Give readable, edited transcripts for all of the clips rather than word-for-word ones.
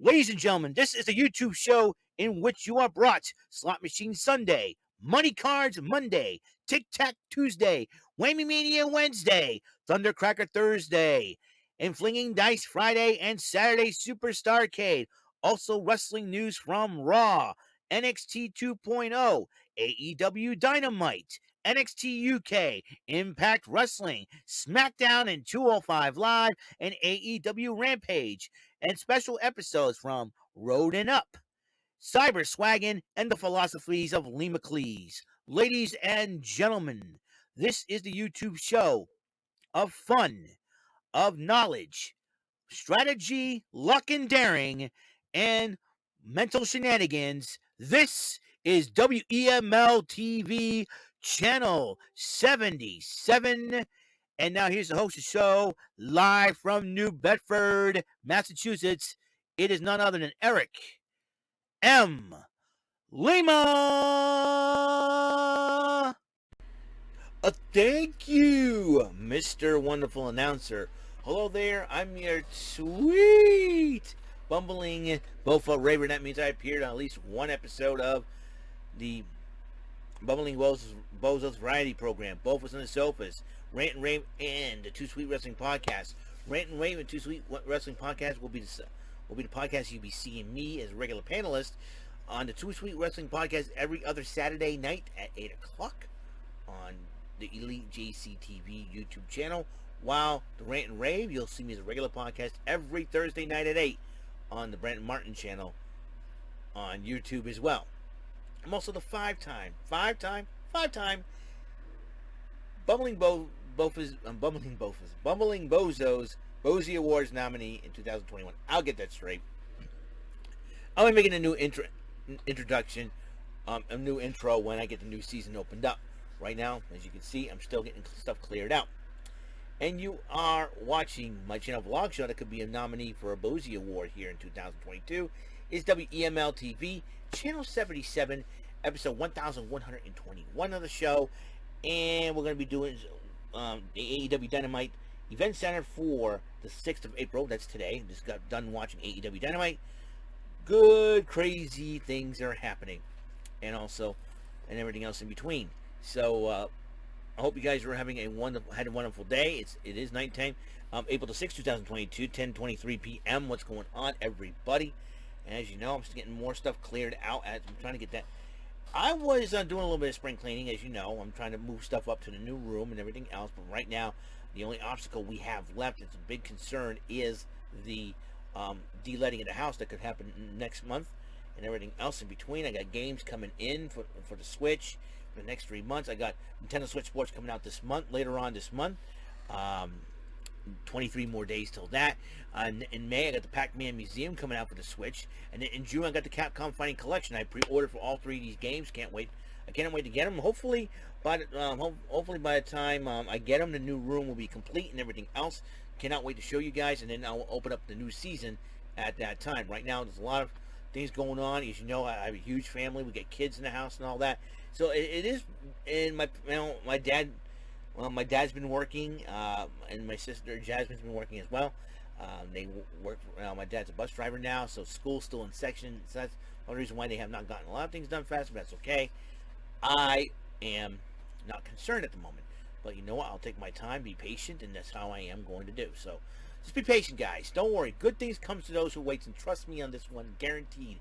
Ladies and gentlemen, this is a YouTube show in which you are brought Slot Machine Sunday, Money Cards Monday, Tic Tac Tuesday, Whammy Mania Wednesday, Thundercracker Thursday, and Flinging Dice Friday and Saturday Superstarcade. Also, wrestling news from Raw, NXT 2.0, AEW Dynamite, NXT UK, Impact Wrestling, SmackDown and 205 Live, and AEW Rampage, and special episodes from Road and Up, Cyber Swaggin', and the philosophies of Lee McLeese. Ladies and gentlemen, this is the YouTube show of fun, of knowledge, strategy, luck and daring, and mental shenanigans. This is WEML-TV Channel 77. And now here's the host of the show, live from New Bedford, Massachusetts. It is none other than Eric M. Lima. Thank you, Mr. Wonderful Announcer. Hello there, I'm your sweet, bumbling Bofa Raver. That means I appeared on at least one episode of the Bumbling Bozo's variety program, Bofas on the Sofas, Rant and Rave, and the Too Sweet Wrestling Podcast. Rant and Rave and Too Sweet Wrestling Podcast will be the podcast you'll be seeing me as a regular panelist on the Too Sweet Wrestling Podcast every other Saturday night at 8 o'clock on the Elite JC TV YouTube channel, while the Rant and Rave, you'll see me as a regular podcast every Thursday night at 8 on the Brandon Martin channel on YouTube as well. I'm also the five-time Bumbling Bozo's Bozy Awards nominee in 2021. I'll get that straight. I'll be making a new introduction, a new intro when I get the new season opened up. Right now, as you can see, I'm still getting stuff cleared out. And you are watching my channel vlog show that could be a nominee for a Bozy Award here in 2022. It's WEML-TV, Channel 77, episode 1121 of the show. And we're going to be doing the AEW Dynamite Event Center for the 6th of April. That's today. Just got done watching AEW Dynamite. Good, crazy things are happening. And also, and everything else in between. So, I hope you guys are having had a wonderful day. It is nighttime. April the 6th, 2022, 10:23 p.m. What's going on, everybody? And as you know, I'm still getting more stuff cleared out. I'm trying to get that. I was doing a little bit of spring cleaning, as you know. I'm trying to move stuff up to the new room and everything else. But right now, the only obstacle we have left, it's a big concern, is the de-letting of the house that could happen next month and everything else in between. I got games coming in for the Switch for the next 3 months. I got Nintendo Switch Sports coming out this month, later on this month. 23 more days till that. In May, I got the Pac-Man Museum coming out for the Switch. And then in June, I got the Capcom Fighting Collection. I pre-ordered for all three of these games. Can't wait. I can't wait to get them. Hopefully, by the time I get them, the new room will be complete and everything else. Cannot wait to show you guys. And then I'll open up the new season at that time. Right now, there's a lot of things going on. As you know, I have a huge family. We get kids in the house and all that. So it is. And my dad. Well, my dad's been working, and my sister Jasmine's been working as well. They work. My dad's a bus driver now, so school's still in section. So that's one reason why they have not gotten a lot of things done fast, but that's okay. I am not concerned at the moment. But you know what? I'll take my time, be patient, and that's how I am going to do. So just be patient, guys. Don't worry. Good things comes to those who wait, and trust me on this one. Guaranteed,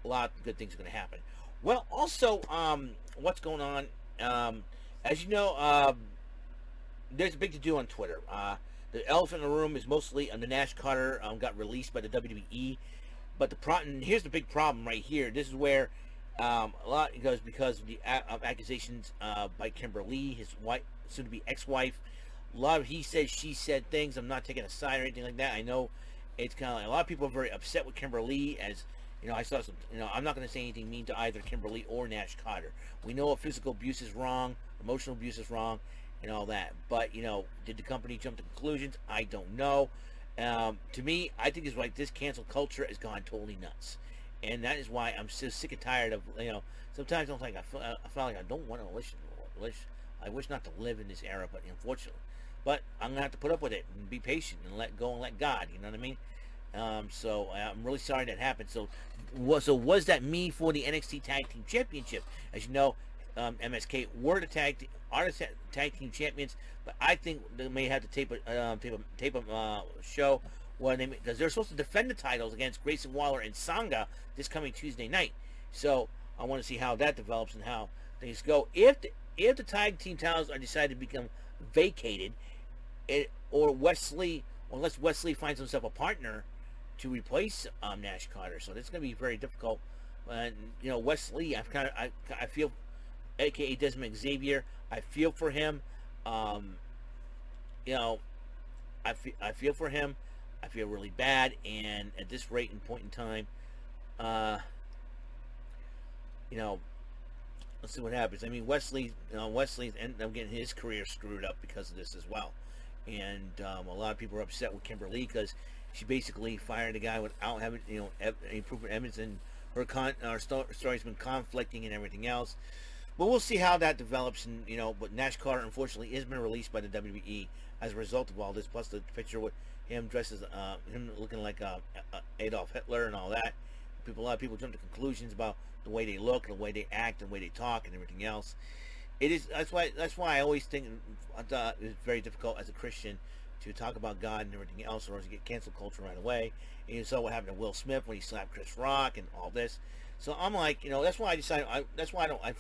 a lot of good things are going to happen. Well, also, what's going on? As you know, there's a big to-do on Twitter. The elephant in the room is mostly the Nash Carter got released by the WWE. But here's the big problem right here. This is where a lot goes because of the accusations by Kimber Lee, his wife, soon-to-be ex-wife. A lot of he said, she said things. I'm not taking a side or anything like that. I know it's kind of like a lot of people are very upset with Kimber Lee. As you know, I saw some. You know, I'm not going to say anything mean to either Kimber Lee or Nash Carter. We know physical abuse is wrong, emotional abuse is wrong, and all that. But, you know, did the company jump to conclusions? I don't know. To me, I think it's like this cancel culture has gone totally nuts. And that is why I'm so sick and tired of, you know, sometimes I feel like I don't want to I wish not to live in this era, but unfortunately. But I'm going to have to put up with it and be patient and let go and let God, you know what I mean? So I'm really sorry that happened. So was that me for the NXT Tag Team Championship? As you know, MSK were the tag team champions, but I think they may have to tape a show because they're supposed to defend the titles against Grayson Waller and Sanga this coming Tuesday night. So I want to see how that develops and how things go. If the tag team titles are decided to become vacated, unless Wesley finds himself a partner to replace Nash Carter, so that's going to be very difficult. And Wesley, I feel, aka Desmond Xavier, I feel for him. I feel for him. I feel really bad, and at this rate and point in time, let's see what happens. I mean, Wesley's ended up getting his career screwed up because of this as well, and a lot of people are upset with Kimber Lee because she basically fired a guy without having any proof of evidence, and her story's been conflicting and everything else. But we'll see how that develops, and but Nash Carter unfortunately has been released by the WWE as a result of all this. Plus the picture with him dressed as him looking like Adolf Hitler and all that. A lot of people jump to conclusions about the way they look, the way they act, the way they talk, and everything else. That's why I always think it's very difficult as a Christian to talk about God and everything else, or else you get cancel culture right away. And you saw what happened to Will Smith when he slapped Chris Rock and all this. So I'm like, that's why I decided. I'm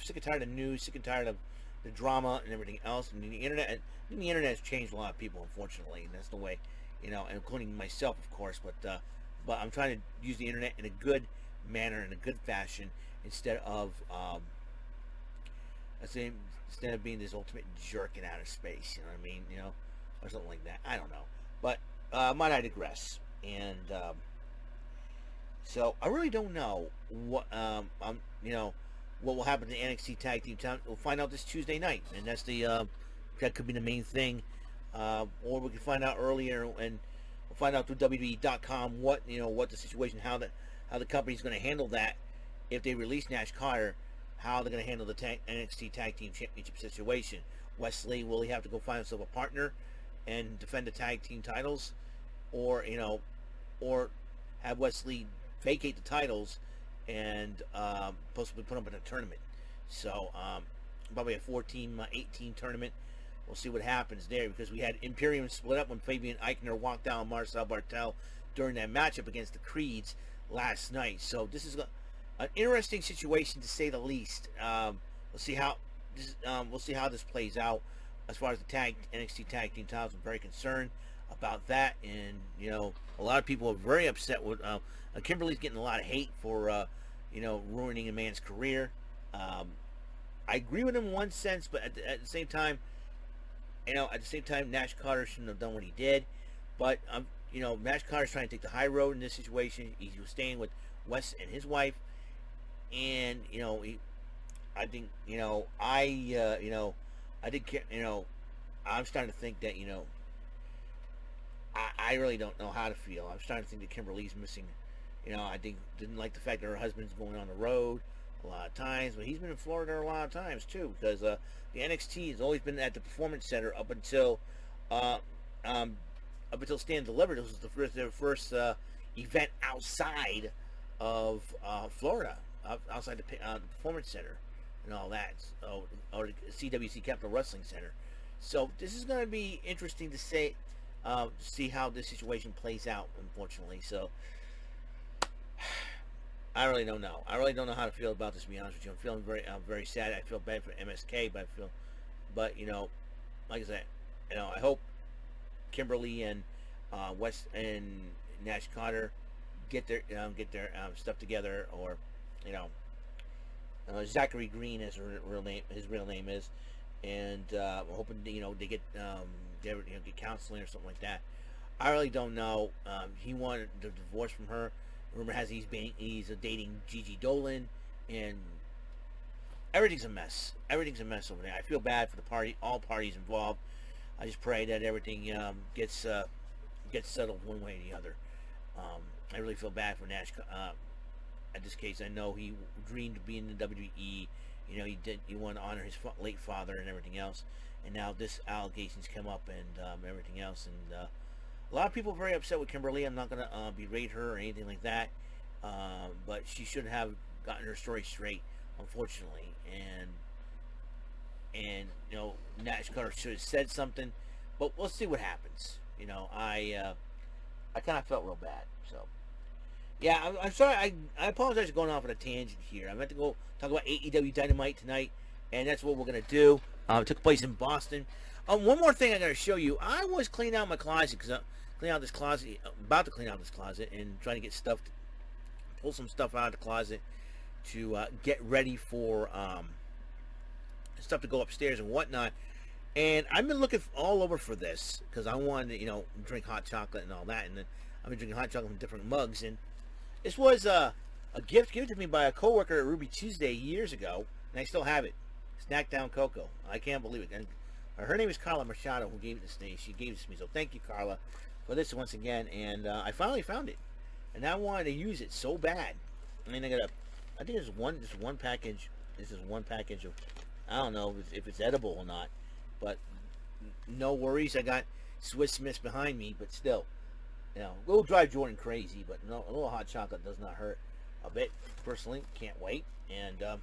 sick and tired of news, sick and tired of the drama and everything else. And the internet has changed a lot of people, unfortunately, and that's the way, including myself, of course. But I'm trying to use the internet in a good manner, in a good fashion, instead of being this ultimate jerk in outer space. You know what I mean? Or something like that. I don't know. But might I digress? And so I really don't know what what will happen to the NXT Tag Team. We'll find out this Tuesday night, and that's that could be the main thing, or we can find out earlier, and we'll find out through WWE.com what the situation, how the company's going to handle that if they release Nash Carter, how they're going to handle the NXT Tag Team Championship situation. Wesley, will he have to go find himself a partner and defend the tag team titles, or have Wesley vacate the titles and possibly put them in a tournament? So probably a 4-team, 8-team tournament. We'll see what happens there, because we had Imperium split up when Fabian Eichner walked down Marcel Bartel during that matchup against the Creeds last night. So this is an interesting situation, to say the least. We'll see how this plays out. As far as the NXT Tag Team titles, I'm very concerned about that, and a lot of people are very upset with Kimber Lee's getting a lot of hate for ruining a man's career. I agree with him in one sense, but at the same time, Nash Carter shouldn't have done what he did. But Nash Carter's trying to take the high road in this situation. He was staying with Wes and his wife, and I'm starting to think that I really don't know how to feel. I'm starting to think that Kimber Lee's missing. I didn't like the fact that her husband's going on the road a lot of times, but he's been in Florida a lot of times too, because the NXT has always been at the Performance Center up until Stand Delivered. This was their first event outside of Florida, outside the Performance Center and all that, or CWC Capital Wrestling Center. So this is going to be interesting to see how this situation plays out, unfortunately. So I really don't know. I really don't know how to feel about this, to be honest with you. I'm very sad. I feel bad for MSK, but like I said, I hope Kimber Lee and West and Nash Carter get their stuff together, or Zachary Green, as his real name is, and we're hoping they get get counseling or something like that. I really don't know. He wanted the divorce from her. Rumor has he's dating Gigi Dolan, and everything's a mess. Everything's a mess over there. I feel bad for all parties involved. I just pray that everything gets settled one way or the other. I really feel bad for Nash. In this case, I know he dreamed of being in the WWE. He wanted to honor his late father and everything else. And now this allegations come up and everything else. And A lot of people are very upset with Kimber Lee. I'm not going to berate her or anything like that. But she should have gotten her story straight, unfortunately. And Nash Carter should have said something. But we'll see what happens. I kind of felt real bad. So, yeah, I'm sorry. I apologize for going off on a tangent here. I meant to go talk about AEW Dynamite tonight, and that's what we're going to do. It took place in Boston. One more thing I got to show you. I was cleaning out my closet because about to clean out this closet and trying to get stuff, pull some stuff out of the closet to get ready for stuff to go upstairs and whatnot. And I've been looking all over for this because I wanted to, drink hot chocolate and all that. And then I've been drinking hot chocolate from different mugs. And this was a gift given to me by a coworker at Ruby Tuesday years ago, and I still have it. Snack Down Cocoa. I can't believe it. And her name is Carla Machado, who gave this name. She gave this to me, so thank you, Carla, for this once again. And I finally found it, and I wanted to use it so bad. I mean, I think there's one package. This is one package of, I don't know if it's edible or not, but no worries. I got Swiss Miss behind me, but still, we'll drive Jordan crazy. But no, a little hot chocolate does not hurt a bit. Personally, can't wait. And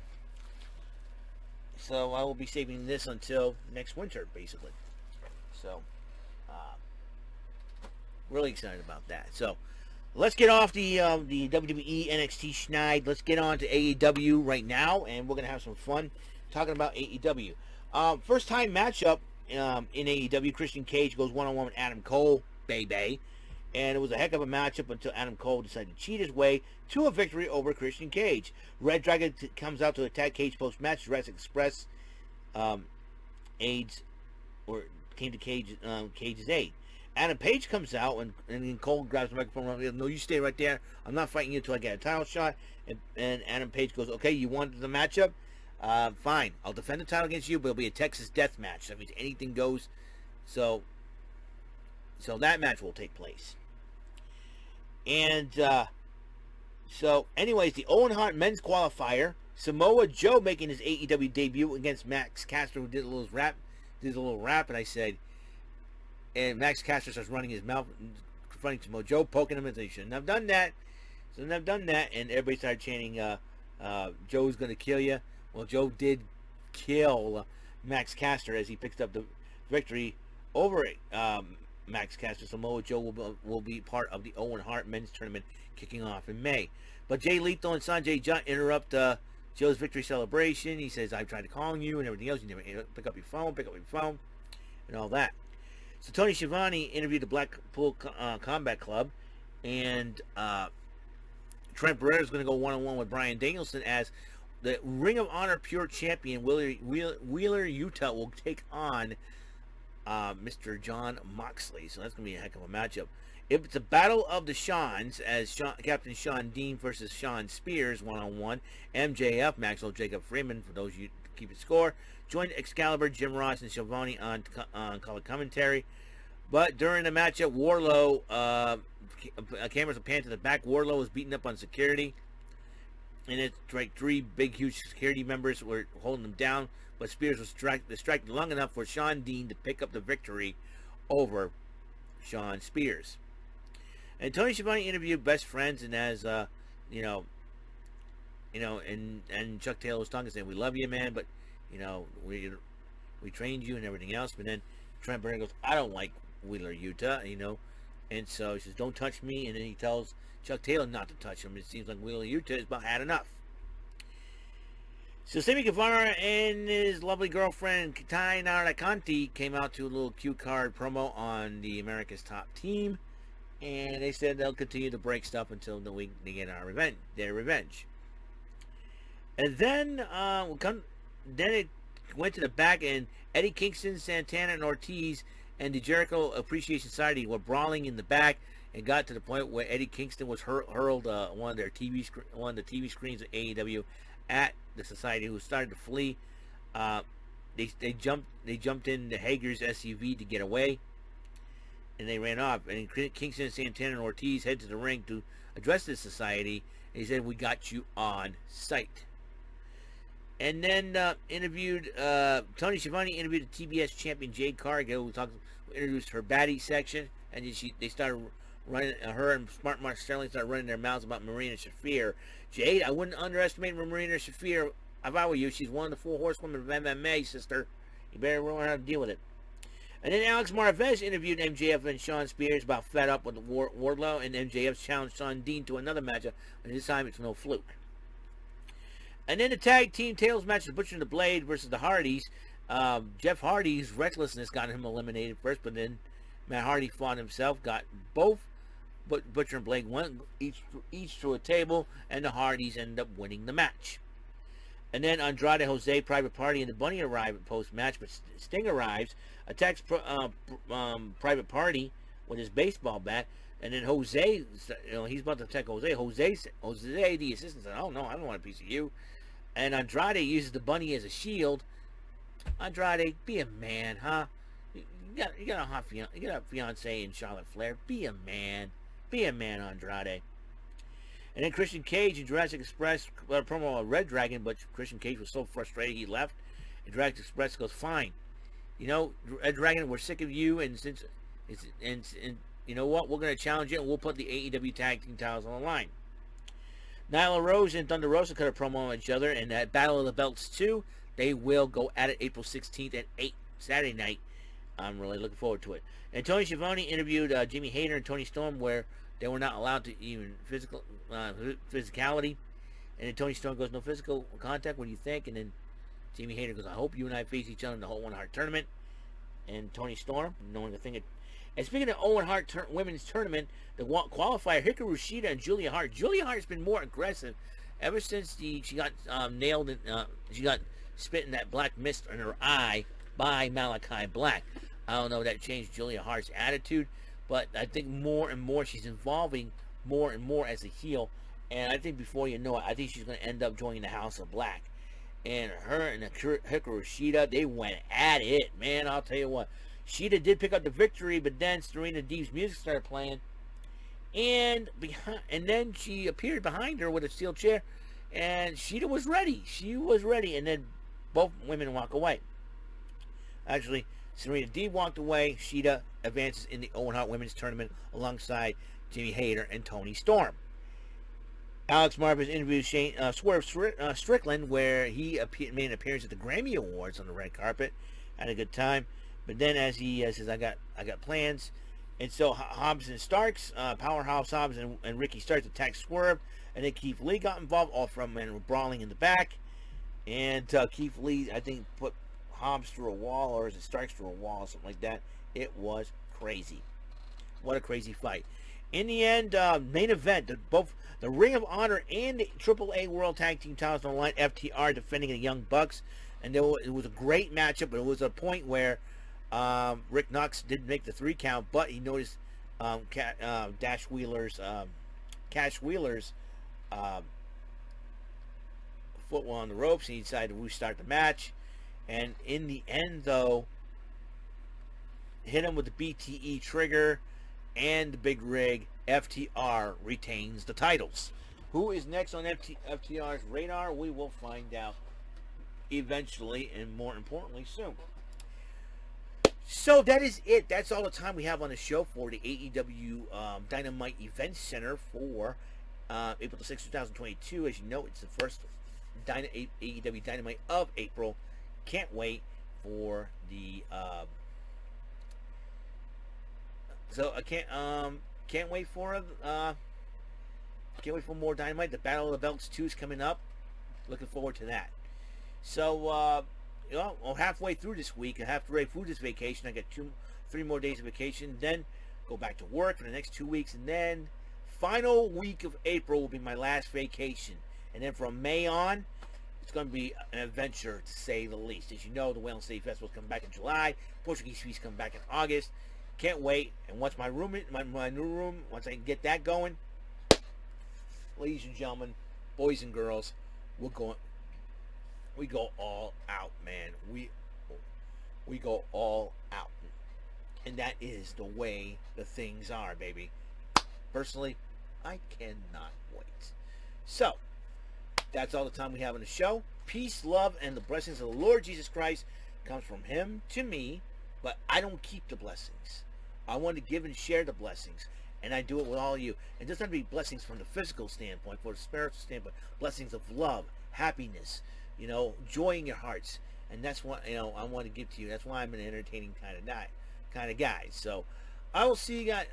so I will be saving this until next winter, basically. So, really excited about that. So, let's get off the WWE NXT schneid. Let's get on to AEW right now, and we're going to have some fun talking about AEW. First time matchup in AEW. Christian Cage goes one-on-one with Adam Cole, baby. And it was a heck of a matchup until Adam Cole decided to cheat his way to a victory over Christian Cage. Red Dragon comes out to attack Cage post-match. Jurassic Express came to Cage's aid. Adam Page comes out, and then Cole grabs the microphone. No, you stay right there. I'm not fighting you until I get a title shot. And Adam Page goes, okay, you wanted the matchup? Fine. I'll defend the title against you, but it'll be a Texas death match. That means anything goes. So that match will take place. And so anyways, the Owen Hart men's qualifier, Samoa Joe making his AEW debut against Max Caster, who did a little rap, and I said, and Max Caster starts running his mouth, confronting Samoa Joe, poking him, and they shouldn't have done that. Shouldn't have done that, and everybody started chanting, Joe's gonna kill you. Well, Joe did kill Max Caster as he picks up the victory over Max Caster. Samoa Joe will be part of the Owen Hart men's tournament kicking off in May. But Jay Lethal and Sanjay Dutt interrupt Joe's victory celebration. He says, I've tried to call you and everything else. You never pick up your phone, and all that. So Tony Schiavone interviewed the Blackpool Combat Club, and Trent Barrera is going to go one-on-one with Bryan Danielson as the Ring of Honor Pure Champion Wheeler Utah will take on Mr. John Moxley. So that's going to be a heck of a matchup. It's a battle of the Shawns as Captain Shawn Dean versus Shawn Spears one-on-one. MJF, Maxwell Jacob Freeman, for those you keep it score, joined Excalibur, Jim Ross, and Schiavone on color commentary. But during the matchup, Wardlow, cameras are panned to the back. Wardlow was beaten up on security. And it's like three big, huge security members were holding him down. But Spears was distracted long enough for Shawn Dean to pick up the victory over Shawn Spears. And Tony Schiavone interviewed best friends, and as and Chuck Taylor was talking, saying, "We love you, man, but we trained you and everything else." But then Trent Barrera goes, "I don't like Wheeler Utah, and so he says, "Don't touch me." And then he tells Chuck Taylor not to touch him. It seems like Wheeler Utah has about had enough. So Sammy Guevara and his lovely girlfriend Tainara Conti came out to a little cue card promo on the America's Top Team, and they said they'll continue to break stuff until the week they get their revenge. And then it went to the back, and Eddie Kingston, Santana, and Ortiz and the Jericho Appreciation Society were brawling in the back, and got to the point where Eddie Kingston was hurled one of the TV screens of AEW at the society, who started to flee. They jumped in the Hager's SUV to get away, and they ran off. And Kingston, Santana, and Ortiz head to the ring to address the society. And he said, "We got you on sight." And then Tony Schiavone interviewed the TBS champion Jade Cargill, who introduced her baddie section. and they started running. Her and Smart Mark Sterling started running their mouths about Marina Shafir. Jade, I wouldn't underestimate Marina Shafir. If I were you, she's one of the 4 horsewomen of MMA, sister. You better learn how to deal with it. And then Alex Marvez interviewed MJF and Shawn Spears about fed up with Wardlow, and MJF challenged Shawn Dean to another matchup, and this time it's no fluke. And then the tag team tables match, the Butcher and the Blade versus the Hardys. Jeff Hardy's recklessness got him eliminated first, but then Matt Hardy fought himself, got both Butcher and Blade went each through a table, and the Hardys ended up winning the match. And then Andrade, Jose, Private Party, and the Bunny arrive at post-match, but Sting arrives, attacks Private Party with his baseball bat, and then Jose, he's about to attack Jose. Jose, the assistant, said, "Oh no, I don't want a piece of you." And Andrade uses the Bunny as a shield. Andrade, be a man, huh? You got a hot fiance, you got a fiance in Charlotte Flair. Be a man, Andrade. And then Christian Cage and Jurassic Express promo on Red Dragon, but Christian Cage was so frustrated he left. And Jurassic Express goes, "Fine, Red Dragon, we're sick of you, and since and you know what, we're gonna challenge it, and we'll put the AEW tag team titles on the line." Nyla Rose and Thunder Rosa cut a promo on each other, and at Battle of the Belts 2, they will go at it April 16th at 8 Saturday night. I'm really looking forward to it. And Tony Schiavone interviewed Jimmy Hayter and Tony Storm, where they were not allowed to even physicality. And then Tony Storm goes, "No physical contact, what do you think?" And then Jimmy Hayter goes, "I hope you and I face each other in the whole Owen Hart tournament." And Tony Storm, knowing the thing. And speaking of Owen Hart women's tournament, the qualifier, Hikaru, Shida, and Julia Hart. Julia Hart's been more aggressive ever since she got nailed, and she got spit in that black mist in her eye by Malachi Black. I don't know if that changed Julia Hart's attitude, but I think more and more she's evolving more and more as a heel. And I think before you know it, I think she's going to end up joining the House of Black. And her and Hikaru Shida, they went at it, man. I'll tell you what. Shida did pick up the victory, but then Serena Deeb's music started playing. And then she appeared behind her with a steel chair. And Shida was ready. She was ready. And then both women walk away. Actually, Serena Deeb walked away. Shida advances in the Owen Hart Women's Tournament alongside Jimmy Hayter and Tony Storm. Alex Marvez interviewed Swerve Strickland, where he made an appearance at the Grammy Awards on the red carpet. Had a good time. But then as he says, I got plans. And so Hobbs and Starks, Powerhouse Hobbs and Ricky Starks attacked Swerve. And then Keith Lee got involved. All from men were brawling in the back. And Keith Lee, I think, put Hobbs through a wall, or is it Starks through a wall, or something like that. It was crazy. What a crazy fight. In the end, main event, both the Ring of Honor and the AAA World Tag Team titles on the line. FTR defending the Young Bucks. And it was a great matchup, but it was a point where Rick Knox didn't make the 3 count, but he noticed Cash Wheeler's foot was on the ropes, and he decided to restart the match. And in the end, though, hit him with the BTE trigger and the big rig. FTR retains the titles. Who is next on FTR's radar? We will find out eventually, and more importantly, soon. So that is it. That's all the time we have on the show for the AEW Dynamite Event Center for April 6, 2022. As you know, it's the first AEW Dynamite of April. Can't wait for the can't wait for more Dynamite. The Battle of the Belts 2 is coming up. Looking forward to that. So halfway through this week, halfway through this vacation, I got 3 more days of vacation, then go back to work for the next 2 weeks, and then final week of April will be my last vacation. And then from May on, it's going to be an adventure, to say the least. As you know, the Whalen City Festival is coming back in July. Portuguese Feast coming back in August. Can't wait. And once my new room, once I can get that going, ladies and gentlemen, boys and girls, we go all out, man. We go all out. And that is the way the things are, baby. Personally, I cannot wait. So, that's all the time we have on the show. Peace, love, and the blessings of the Lord Jesus Christ comes from Him to me, but I don't keep the blessings. I want to give and share the blessings, and I do it with all of you. It doesn't have to be blessings from the physical standpoint, for the spiritual standpoint, blessings of love, happiness, joy in your hearts, and that's what I want to give to you. That's why I'm an entertaining kind of guy. So I will see you guys,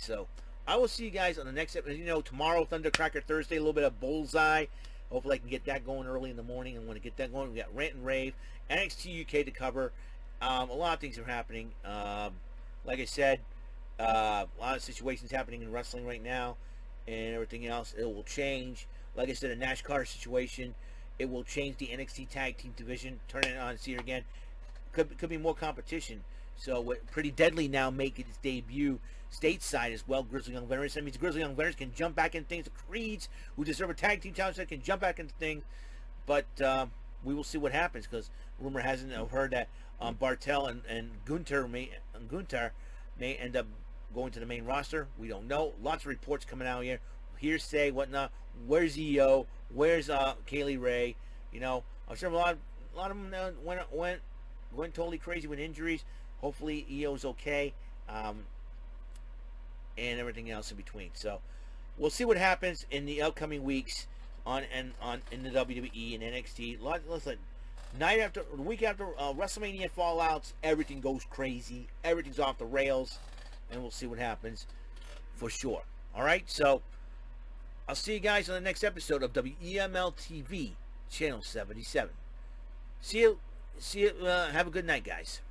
So I will see you guys on the next episode. Tomorrow, Thundercracker Thursday, a little bit of Bullseye. Hopefully I can get that going early in the morning. I want to get that going. We got Rant and Rave, NXT UK to cover. A lot of things are happening. Like I said, a lot of situations happening in wrestling right now, and everything else. It will change. Like I said, a Nash Carter situation. It will change the NXT Tag Team division. Turn it on, see it again. Could be more competition. So Pretty Deadly now making its debut stateside as well. Grizzly Young Veterans. That means Grizzly Young Veterans can jump back into things. The Creeds, who deserve a tag team title, can jump back into things. But we will see what happens, because rumor hasn't heard that Bartel and Gunther may end up going to the main roster. We don't know. Lots of reports coming out here. Hearsay, whatnot. Where's EO? Where's Kaylee Ray? I'm sure a lot of them went totally crazy with injuries. Hopefully EO's okay, and everything else in between. So we'll see what happens in the upcoming weeks in the WWE and NXT. Listen, week after WrestleMania fallouts, everything goes crazy. Everything's off the rails, and we'll see what happens for sure. All right, so I'll see you guys on the next episode of WEML-TV, Channel 77. See you. Have a good night, guys.